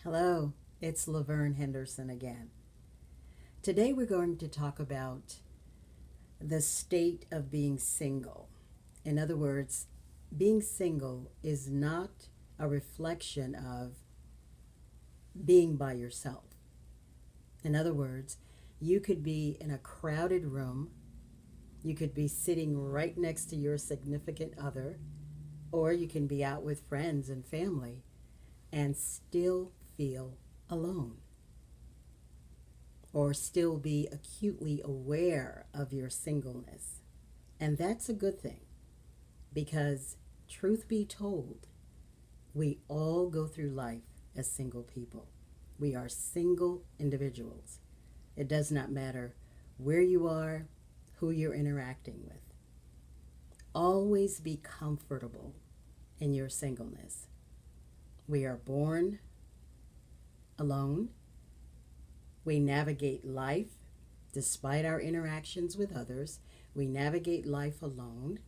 Hello, it's Laverne Henderson again. Today we're going to talk about the state of being single. In other words, being single is not a reflection of being by yourself. In other words, you could be in a crowded room, you could be sitting right next to your significant other, or you can be out with friends and family and still feel alone, or still be acutely aware of your singleness. And that's a good thing because, truth be told, we all go through life as single people. We are single individuals. It does not matter where you are, who you're interacting with. Always be comfortable in your singleness. We are born alone. We navigate life despite our interactions with others. We navigate life alone.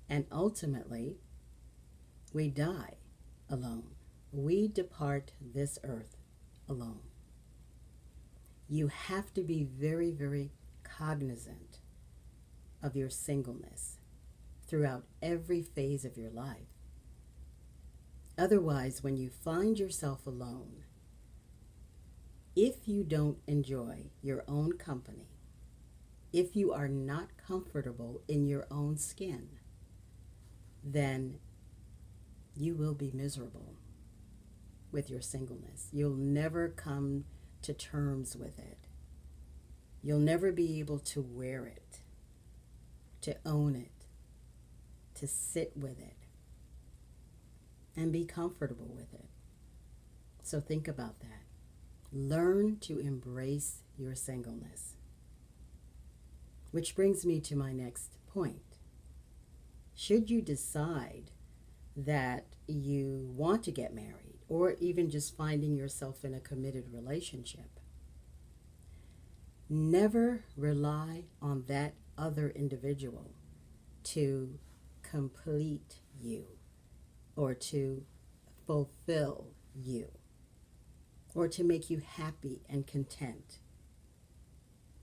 And ultimately, we die alone. We depart this earth alone. You have to be very, very cognizant of your singleness throughout every phase of your life. Otherwise, when you find yourself alone, if you don't enjoy your own company, if you are not comfortable in your own skin, then you will be miserable with your singleness. You'll never come to terms with it. You'll never be able to wear it, to own it, to sit with it, and be comfortable with it. So think about that. Learn to embrace your singleness. Which brings me to my next point. Should you decide that you want to get married, or even just finding yourself in a committed relationship, never rely on that other individual to complete you or to fulfill you or to make you happy and content.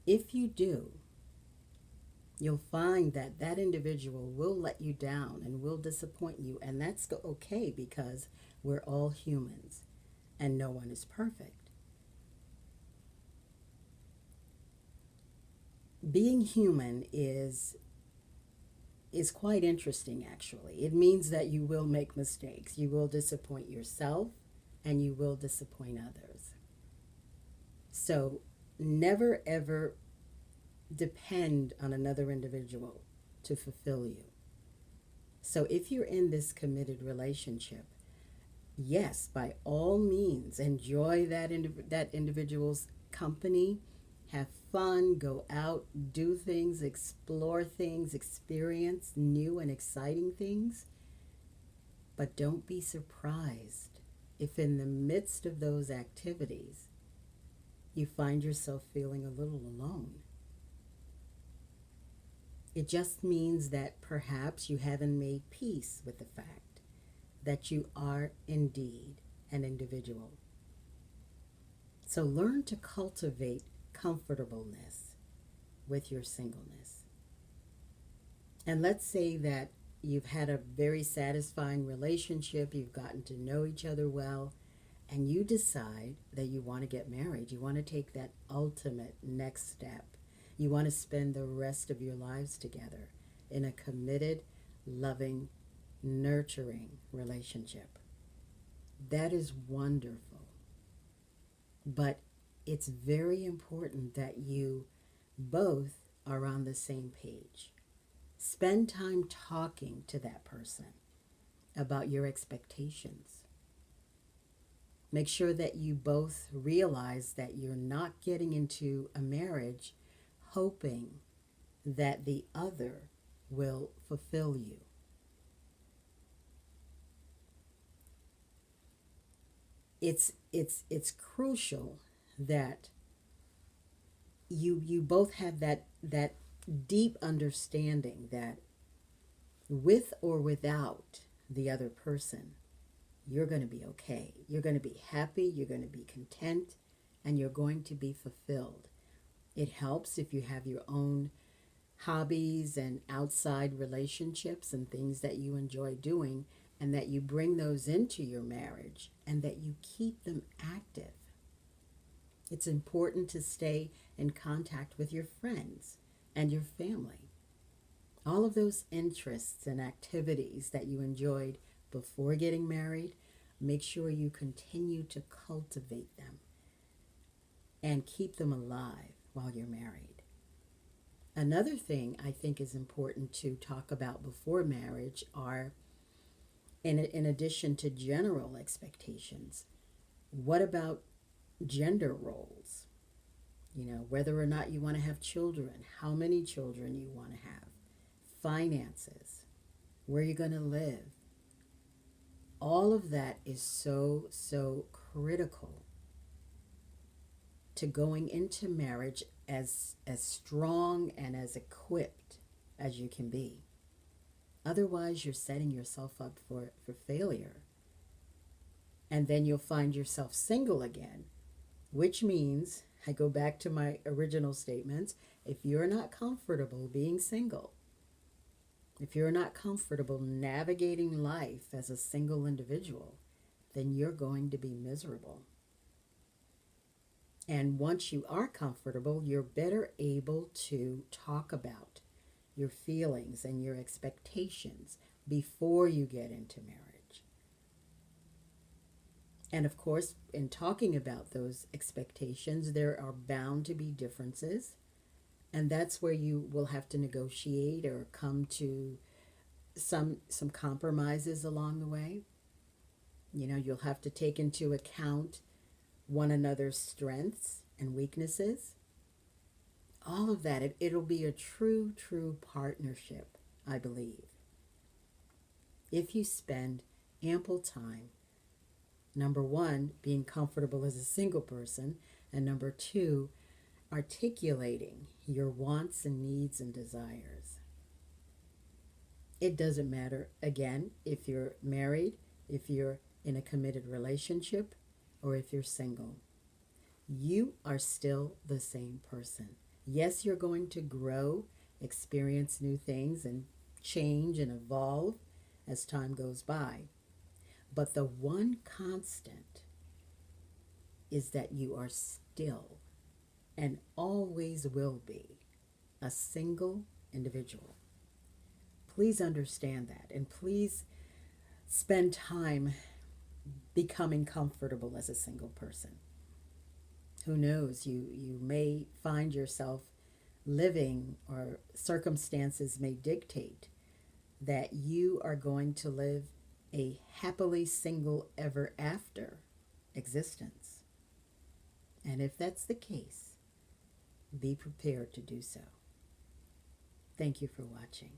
If you do, you'll find that that individual will let you down and will disappoint you, and that's okay because we're all humans and no one is perfect. Being human is quite interesting, actually. It means that you will make mistakes. You will disappoint yourself and you will disappoint others. So never ever depend on another individual to fulfill you. So if you're in this committed relationship, yes, by all means, enjoy that individual's company, have fun, go out, do things, explore things, experience new and exciting things. But don't be surprised if in the midst of those activities, you find yourself feeling a little alone. It just means that perhaps you haven't made peace with the fact that you are indeed an individual. So learn to cultivate comfortableness with your singleness. And let's say that you've had a very satisfying relationship, you've gotten to know each other well, and you decide that you want to get married. You want to take that ultimate next step. You want to spend the rest of your lives together in a committed, loving, nurturing relationship. That is wonderful. But it's very important that you both are on the same page. Spend time talking to that person about your expectations. Make sure that you both realize that you're not getting into a marriage hoping that the other will fulfill you. It's crucial that you both have that deep understanding that with or without the other person, you're going to be okay. You're going to be happy, you're going to be content, and you're going to be fulfilled. It helps if you have your own hobbies and outside relationships and things that you enjoy doing, and that you bring those into your marriage and that you keep them active. It's important to stay in contact with your friends and your family. All of those interests and activities that you enjoyed before getting married, make sure you continue to cultivate them and keep them alive while you're married. Another thing I think is important to talk about before marriage are, in addition to general expectations, what about gender roles? You know, whether or not you want to have children, how many children you want to have, finances, where you're going to live. All of that is so, so critical to going into marriage as strong and as equipped as you can be. Otherwise, you're setting yourself up for failure. And then you'll find yourself single again, which means, I go back to my original statements, if you're not comfortable being single, if you're not comfortable navigating life as a single individual, then you're going to be miserable. And once you are comfortable, you're better able to talk about your feelings and your expectations before you get into marriage. And of course, in talking about those expectations, there are bound to be differences. And that's where you will have to negotiate or come to some compromises along the way. You know, you'll have to take into account one another's strengths and weaknesses. All of that, it'll be a true partnership, I believe, if you spend ample time, number one, being comfortable as a single person, and number two, articulating your wants and needs and desires. It doesn't matter, again, if you're married, if you're in a committed relationship, or if you're single. You are still the same person. Yes, you're going to grow, experience new things, and change and evolve as time goes by. But the one constant is that you are still and always will be a single individual. Please understand that, and please spend time becoming comfortable as a single person. Who knows, you may find yourself living, or circumstances may dictate that you are going to live a happily single ever after existence. And if that's the case, be prepared to do so. Thank you for watching.